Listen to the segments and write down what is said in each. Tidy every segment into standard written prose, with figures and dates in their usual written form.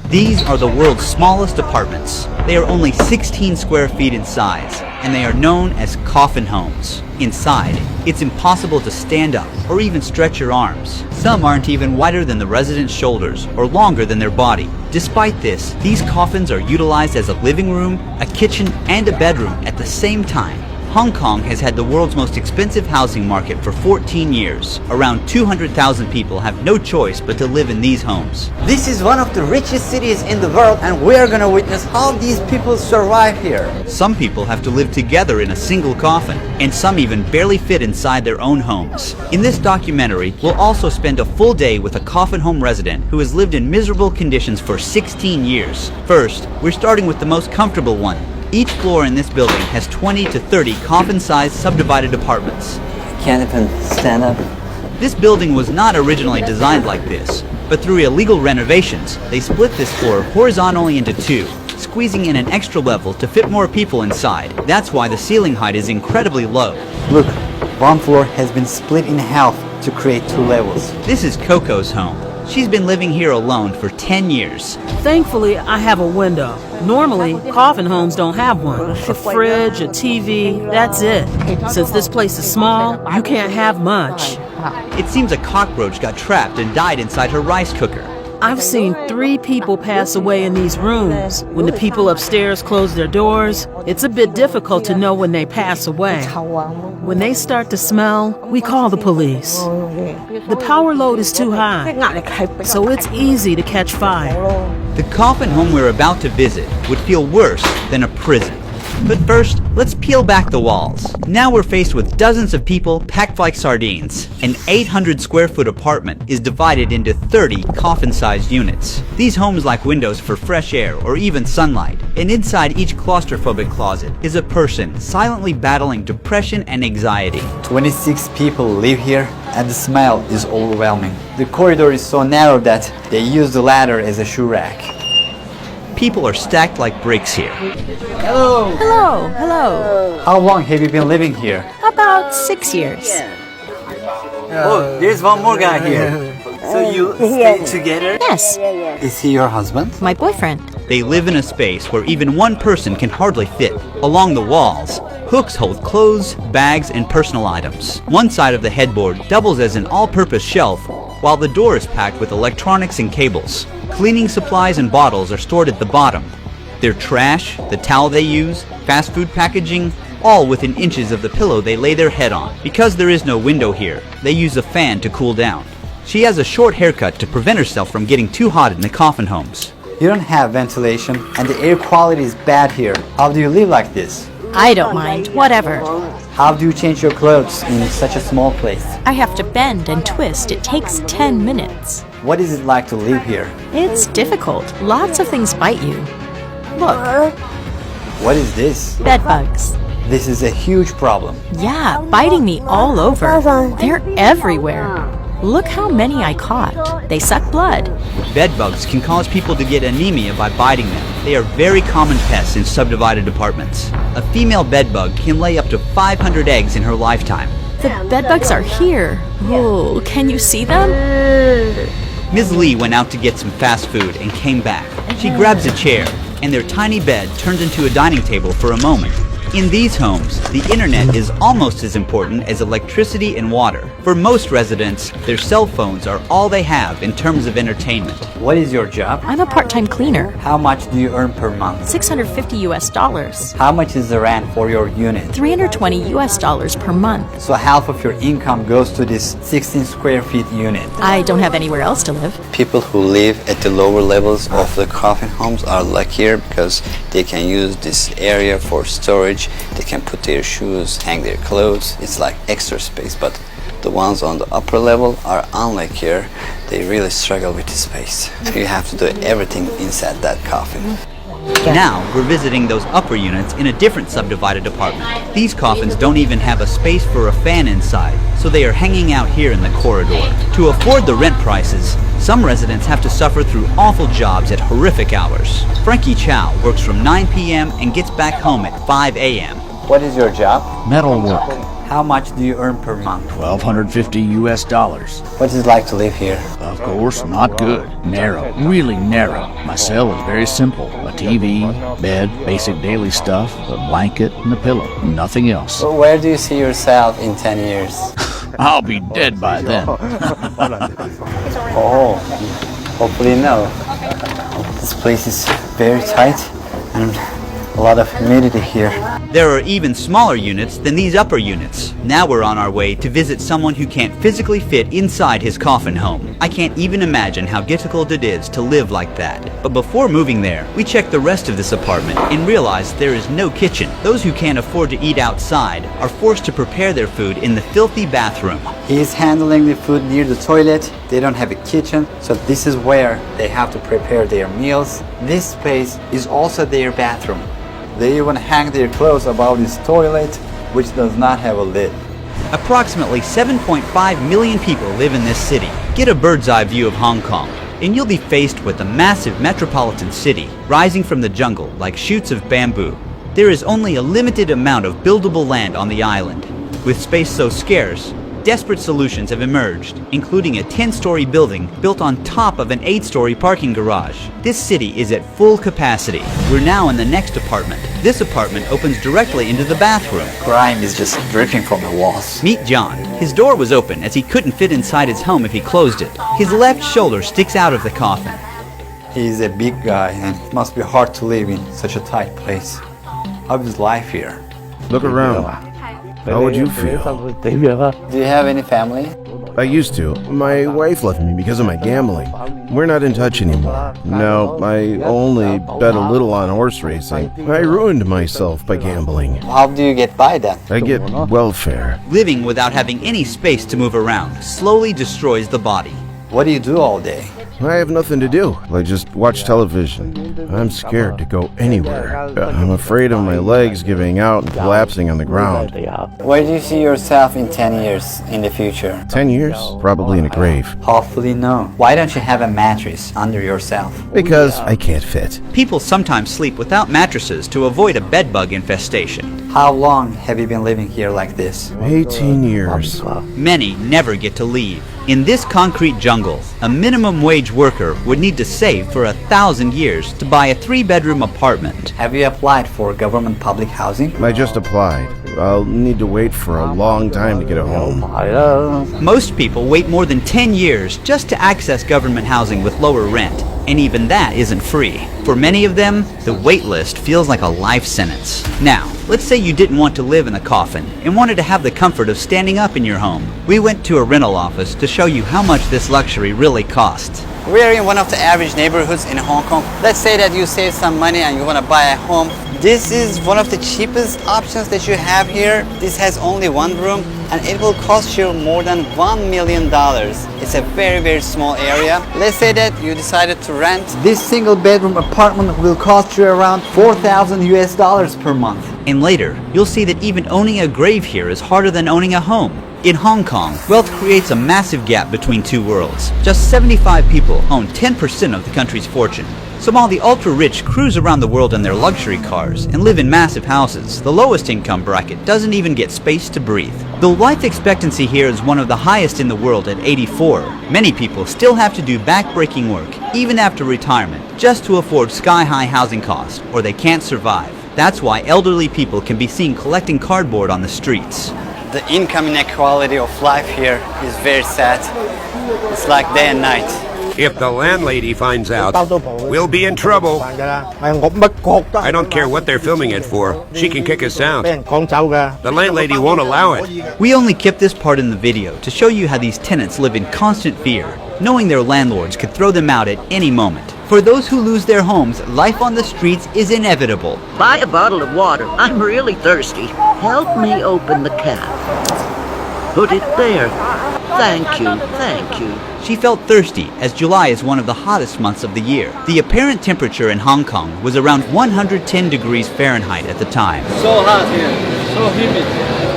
These are the world's smallest apartments. They are only 16 square feet in size, and they are known as coffin homes. Inside, it's impossible to stand up or even stretch your arms. Some aren't even wider than the residents' shoulders or longer than their body. Despite this, these coffins are utilized as a living room, a kitchen, and a bedroom at the same time. Hong Kong has had the world's most expensive housing market for 14 years. Around 200,000 people have no choice but to live in these homes. This is one of the richest cities in the world, and we are gonna witness how these people survive here. Some people have to live together in a single coffin, and some even barely fit inside their own homes. In this documentary, we'll also spend a full day with a coffin home resident who has lived in miserable conditions for 16 years. First, we're starting with the most comfortable one. Each floor in this building has 20 to 30 coffin-sized subdivided apartments. Can't even stand up. This building was not originally designed like this, but through illegal renovations, they split this floor horizontally into two, squeezing in an extra level to fit more people inside. That's why the ceiling height is incredibly low. Look, one floor has been split in half to create two levels. This is Coco's home. She's been living here alone for 10 years. Thankfully, I have a window. Normally, coffin homes don't have one. A fridge, a TV, that's it. Since this place is small, you can't have much. It seems a cockroach got trapped and died inside her rice cooker. I've seen 3 people pass away in these rooms. When the people upstairs close their doors, it's a bit difficult to know when they pass away. When they start to smell, we call the police. The power load is too high, so it's easy to catch fire. The coffin home we're about to visit would feel worse than a prison. But first, let's peel back the walls. Now we're faced with dozens of people packed like sardines. An 800 square foot apartment is divided into 30 coffin-sized units. These homes lack windows for fresh air or even sunlight. And inside each claustrophobic closet is a person silently battling depression and anxiety. 26 people live here, and the smell is overwhelming. The corridor is so narrow that they use the ladder as a shoe rack. People are stacked like bricks here. Hello! Hello, hello. How long have you been living here? About 6 years. Oh, there's one more guy here. So you stay together? Yes, Is he your husband? my boyfriend. They live in a space where even one person can hardly fit. Along the walls, hooks hold clothes, bags, and personal items. One side of the headboard doubles as an all-purpose shelf, while the door is packed with electronics and cables. Cleaning supplies and bottles are stored at the bottom. Their trash, the towel they use, fast food packaging, all within inches of the pillow they lay their head on. Because there is no window here, they use a fan to cool down. She has a short haircut to prevent herself from getting too hot in the coffin homes. You don't have ventilation, and the air quality is bad here. How do you live like this? I don't mind, whatever. How do you change your clothes in such a small place? I have to bend and twist. It takes 10 minutes. What is it like to live here? It's difficult. Lots of things bite you. Look, What is this? bed bugs. This is a huge problem. Yeah, biting me all over. They're everywhere. Look how many I caught. They suck blood. Bed bugs can cause people to get anemia by biting them. They are very common pests in subdivided apartments. A female bed bug can lay up to 500 eggs in her lifetime. The bed bugs are here. Oh, can you see them? Ms. Lee went out to get some fast food and came back. She grabs a chair, and their tiny bed turns into a dining table for a moment. In these homes, the internet is almost as important as electricity and water. For most residents, their cell phones are all they have in terms of entertainment. What is your job? I'm a part-time cleaner. How much do you earn per month? $650 US. How much is the rent for your unit? $320 US per month. So half of your income goes to this 16 square feet unit. I don't have anywhere else to live. People who live at the lower levels of the coffin homes are luckier because they can use this area for storage. They can put their shoes, hang their clothes. It's like extra space, but the ones on the upper level are unluckier. They really struggle with the space. You have to do everything inside that coffin. Now, we're visiting those upper units in a different subdivided apartment. These coffins don't even have a space for a fan inside, so they are hanging out here in the corridor. To afford the rent prices, some residents have to suffer through awful jobs at horrific hours. Frankie Chow works from 9 p.m. and gets back home at 5 a.m. What is your job? Metal work. How much do you earn per month? $1,250 US. What is it like to live here? Of course, not good. Narrow, really narrow. My cell is very simple. A TV, bed, basic daily stuff, a blanket, and a pillow. Nothing else. So where do you see yourself in 10 years? I'll be dead by then. Oh, hopefully no. This place is very tight and a lot of humidity here. There are even smaller units than these upper units. Now we're on our way to visit someone who can't physically fit inside his coffin home. I can't even imagine how difficult it is to live like that. But before moving there, we check the rest of this apartment and realize there is no kitchen. Those who can't afford to eat outside are forced to prepare their food in the filthy bathroom. He's handling the food near the toilet. They don't have a kitchen, so this is where they have to prepare their meals. This space is also their bathroom. They even hang their clothes above this toilet, which does not have a lid. Approximately 7.5 million people live in this city. Get a bird's eye view of Hong Kong, and you'll be faced with a massive metropolitan city rising from the jungle like shoots of bamboo. There is only a limited amount of buildable land on the island. With space so scarce, desperate solutions have emerged, including a 10-story building built on top of an 8-story parking garage. This city is at full capacity. We're now in the next apartment. This apartment opens directly into the bathroom. Grime is just dripping from the walls. Meet John. His door was open as he couldn't fit inside his home if he closed it. His left shoulder sticks out of the coffin. He's a big guy and it must be hard to live in such a tight place. How is life here? Look around. How would you feel? Do you have any family? I used to. My wife left me because of my gambling. We're not in touch anymore. No, I only bet a little on horse racing. I ruined myself by gambling. How do you get by then? I get welfare. Living without having any space to move around slowly destroys the body. What do you do all day? I have nothing to do. I just watch television. I'm scared to go anywhere. I'm afraid of my legs giving out and collapsing on the ground. Where do you see yourself in 10 years in the future? 10 years? Probably in a grave. Hopefully no. Why don't you have a mattress under yourself? Because I can't fit. People sometimes sleep without mattresses to avoid a bedbug infestation. How long have you been living here like this? 18 years. Many never get to leave. In this concrete jungle, a minimum wage worker would need to save for 1,000 years to buy a 3-bedroom apartment. Have you applied for government public housing? I just applied. I'll need to wait for a long time to get a home. Most people wait more than 10 years just to access government housing with lower rent, and even that isn't free. For many of them, the wait list feels like a life sentence. Now, let's say you didn't want to live in a coffin and wanted to have the comfort of standing up in your home. We went to a rental office to show you how much this luxury really costs. We're in one of the average neighborhoods in Hong Kong. Let's say that you save some money and you want to buy a home. This is one of the cheapest options that you have here. This has only one room and it will cost you more than $1 million. It's a very, very small area. Let's say that you decided to rent. This single bedroom apartment will cost you around $4,000 per month. And later, you'll see that even owning a grave here is harder than owning a home. In Hong Kong, wealth creates a massive gap between two worlds. Just 75 people own 10% of the country's fortune. So while the ultra-rich cruise around the world in their luxury cars and live in massive houses, the lowest income bracket doesn't even get space to breathe. Though life expectancy here is one of the highest in the world at 84, many people still have to do back-breaking work, even after retirement, just to afford sky-high housing costs, or they can't survive. That's why elderly people can be seen collecting cardboard on the streets. The income inequality of life here is very sad. It's like day and night. If the landlady finds out, we'll be in trouble. I don't care what they're filming it for. She can kick us out. The landlady won't allow it. We only kept this part in the video to show you how these tenants live in constant fear, knowing their landlords could throw them out at any moment. For those who lose their homes, life on the streets is inevitable. Buy a bottle of water. I'm really thirsty. Help me open the cap. Put it there. Thank you, thank you. She felt thirsty as July is one of the hottest months of the year. The apparent temperature in Hong Kong was around 110 degrees Fahrenheit at the time. So hot here, so humid.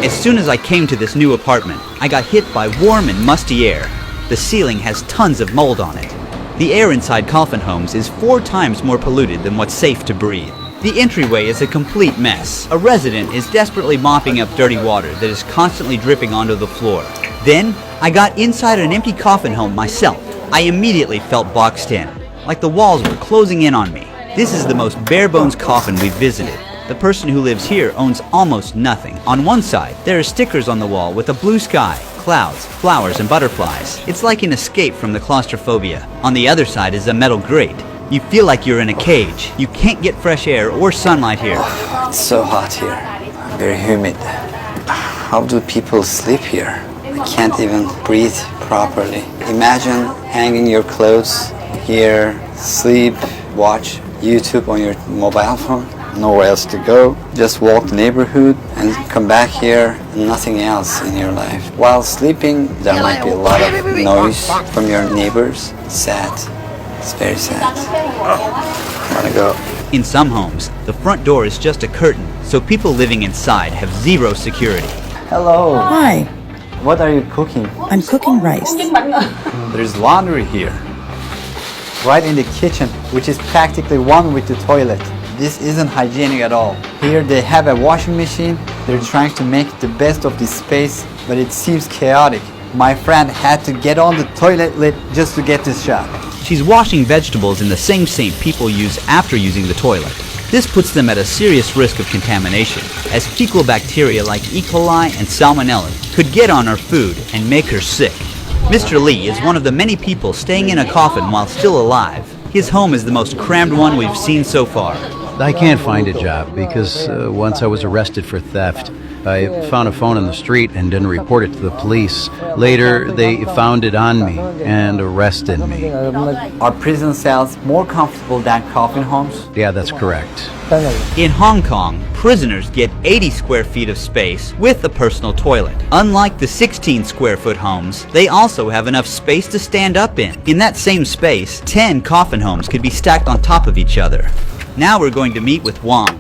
As soon as I came to this new apartment, I got hit by warm and musty air. The ceiling has tons of mold on it. The air inside coffin homes is 4 times more polluted than what's safe to breathe. The entryway is a complete mess. A resident is desperately mopping up dirty water that is constantly dripping onto the floor. Then, I got inside an empty coffin home myself. I immediately felt boxed in, like the walls were closing in on me. This is the most bare-bones coffin we've visited. The person who lives here owns almost nothing. On one side, there are stickers on the wall with a blue sky, clouds, flowers, and butterflies. It's like an escape from the claustrophobia. On the other side is a metal grate. You feel like you're in a cage. You can't get fresh air or sunlight here. It's so hot here. Very humid. How do people sleep here? I can't even breathe properly. Imagine hanging your clothes here, sleep, watch YouTube on your mobile phone. Nowhere else to go. Just walk the neighborhood and come back here. Nothing else in your life. While sleeping, there might be a lot of noise from your neighbors. Sad. It's very sad. I wanna go. In some homes, the front door is just a curtain, so people living inside have zero security. Hello. Hi, What are you cooking? I'm cooking rice. There's laundry here. Right in the kitchen, which is practically one with the toilet. This isn't hygienic at all. Here they have a washing machine. They're trying to make the best of this space, but it seems chaotic. My friend had to get on the toilet lid just to get this shot. She's washing vegetables in the same sink people use after using the toilet. This puts them at a serious risk of contamination, as fecal bacteria like E. coli and Salmonella could get on her food and make her sick. Mr. Lee is one of the many people staying in a coffin while still alive. His home is the most crammed one we've seen so far. I can't find a job because once I was arrested for theft. I found a phone in the street and didn't report it to the police. Later, they found it on me and arrested me. Are prison cells more comfortable than coffin homes? Yeah, that's correct. In Hong Kong, prisoners get 80 square feet of space with a personal toilet. Unlike the 16 square foot homes, they also have enough space to stand up in. In that same space, 10 coffin homes could be stacked on top of each other. Now we're going to meet with Wong.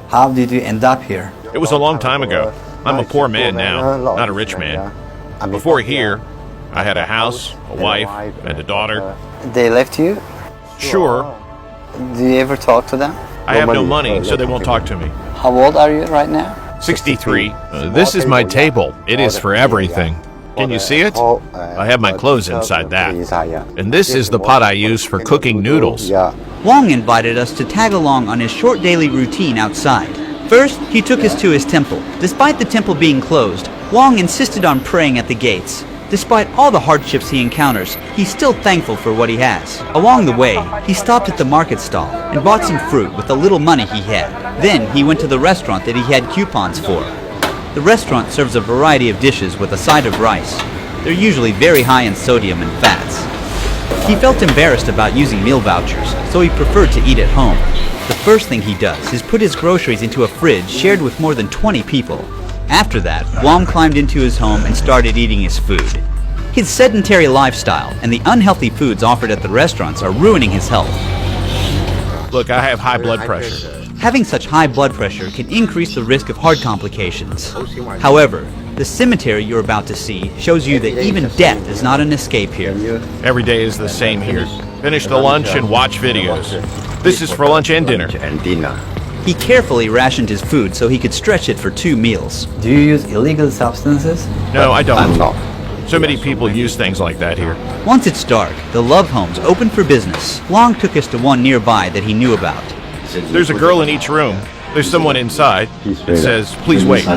How did you end up here? It was a long time ago. I'm a poor man now, not a rich man. Before here, I had a house, a wife, and a daughter. They left you? Sure. Do you ever talk to them? I have no money, so they won't talk to me. How old are you right now? 63. This is my table. It is for everything. Can you see it? I have my clothes inside that. And this is the pot I use for cooking noodles. Wong invited us to tag along on his short daily routine outside. First, he took us to his temple. Despite the temple being closed, Wong insisted on praying at the gates. Despite all the hardships he encounters, he's still thankful for what he has. Along the way, he stopped at the market stall and bought some fruit with the little money he had. Then he went to the restaurant that he had coupons for. The restaurant serves a variety of dishes with a side of rice. They're usually very high in sodium and fats. He felt embarrassed about using meal vouchers, so he preferred to eat at home. The first thing he does is put his groceries into a fridge shared with more than 20 people. After that, Wong climbed into his home and started eating his food. His sedentary lifestyle and the unhealthy foods offered at the restaurants are ruining his health. Look, I have high blood pressure. Having such high blood pressure can increase the risk of heart complications. However, the cemetery you're about to see shows you that even death is not an escape here. Every day is the same here. Finish the lunch and watch videos. This is for lunch and dinner. He carefully rationed his food so he could stretch it for 2 meals. Do you use illegal substances? No, I don't. So many people use things like that here. Once it's dark, the love homes open for business. Wong took us to one nearby that he knew about. There's a girl in each room. There's someone inside. It says, "Please wait."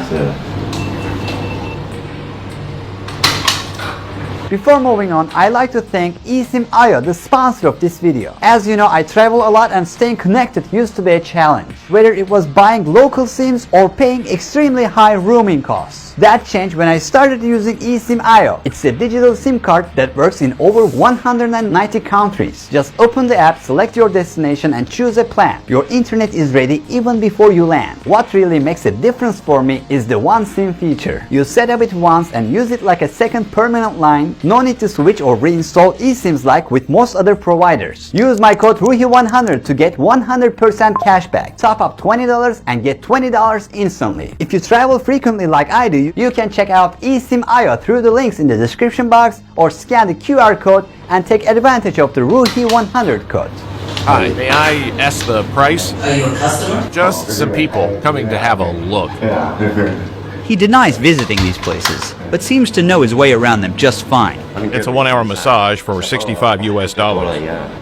Before moving on, I'd like to thank eSIM.io, the sponsor of this video. As you know, I travel a lot and staying connected used to be a challenge, whether it was buying local SIMs or paying extremely high roaming costs. That changed when I started using eSIM.io. It's a digital SIM card that works in over 190 countries. Just open the app, select your destination and choose a plan. Your internet is ready even before you land. What really makes a difference for me is the One SIM feature. You set up it once and use it like a second permanent line. No need to switch or reinstall eSIMs like with most other providers. Use my code RUHI100 to get 100% cashback. Top up $20 and get $20 instantly. If you travel frequently like I do, you can check out eSIM.io through the links in the description box or scan the QR code and take advantage of the RUHI100 code. Hi, may I ask the price? Are you a customer? Just some people coming to have a look. He denies visiting these places, but seems to know his way around them just fine. It's a 1-hour massage for $65 US.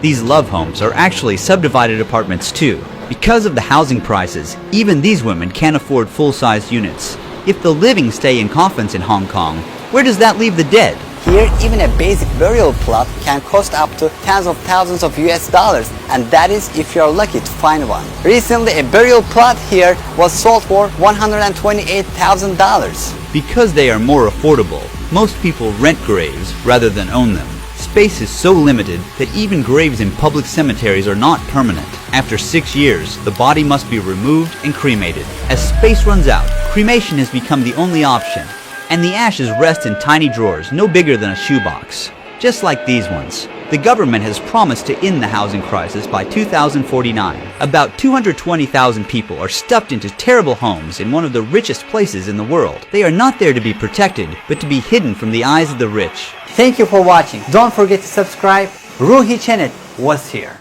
These love homes are actually subdivided apartments too. Because of the housing prices, even these women can't afford full-sized units. If the living stay in coffins in Hong Kong, where does that leave the dead? Here, even a basic burial plot can cost up to tens of thousands of US dollars, and that is if you're lucky to find one. Recently, a burial plot here was sold for $128,000. Because they are more affordable, most people rent graves rather than own them. Space is so limited that even graves in public cemeteries are not permanent. After 6 years, the body must be removed and cremated. As space runs out, cremation has become the only option, and the ashes rest in tiny drawers no bigger than a shoebox. Just like these ones. The government has promised to end the housing crisis by 2049. About 220,000 people are stuffed into terrible homes in one of the richest places in the world. They are not there to be protected, but to be hidden from the eyes of the rich. Thank you for watching. Don't forget to subscribe. Ruhi Chenet was here.